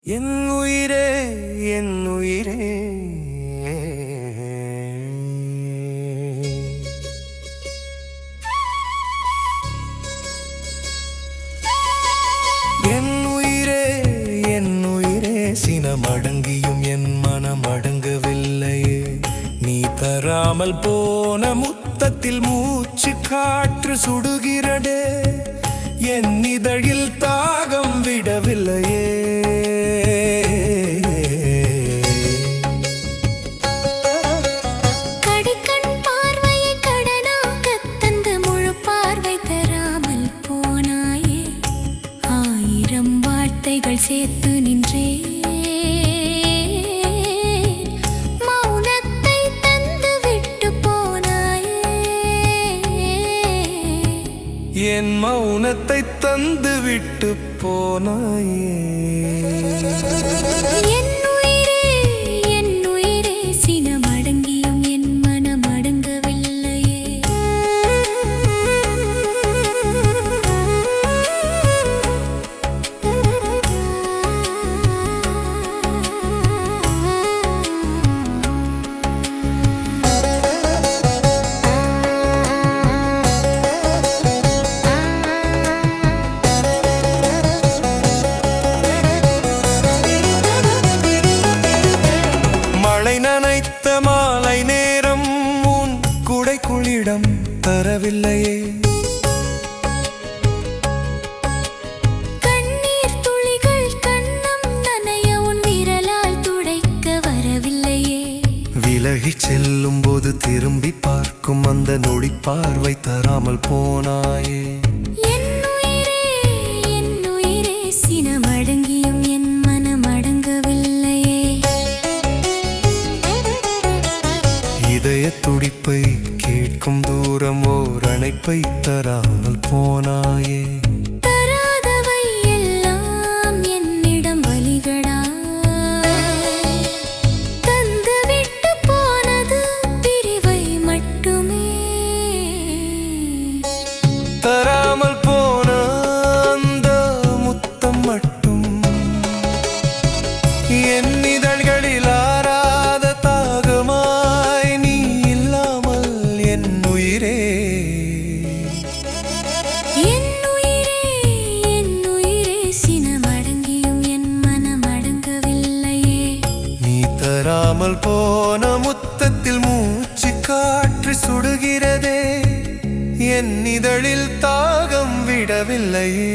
என் உயிரே என் உயிரே என் உயிரே என் உயிரே சினமடங்கியும் என் மனம் அடங்கவில்லையே. நீ தராமல் போன முத்தத்தில் மூச்சு காற்று சுடுகிறடே. என் இதழில் தாகம் விடவில்லையே. சேர்த்து நின்றே மௌனத்தை தந்து விட்டு போனாயே. என் மௌனத்தை தந்து விட்டு போனாயே. நனைத்த மாலை நேரம் உன் குடைக்குள்ளிடம் தரவில்லையே. கண்ணீர் துளிகள் கண்ணம் நனைய உன் விரலால் துடைக்க வரவில்லையே. விலகி செல்லும் போது திரும்பி பார்க்கும் அந்த நொடி பார்வை தராமல் போனாயே. என் உயிரே சினமடங்கியும் என் மனம் அடங்கவில்லையே. இதய துடிப்பை கேட்கும் தூரம் ஓர் அணைப்பை தராமல் போனாயே. தராதவை எல்லாம் என்னிடம் வலிகளா தந்து விட்டு போனது பிரிவை மட்டுமே. தராமல் போன அந்த முத்தம் மட்டும் என் இதழ்களில் ஆராத தாகமாய் நீ இல்லாமல். என் உயிரே சினமடங்கியும் என் மனம் அடங்கவில்லையே. நீ தராமல் போன முத்தத்தில் மூச்சு காற்று சுடுகிறதே. என் இதழில் தாகம் விடவில்லையே.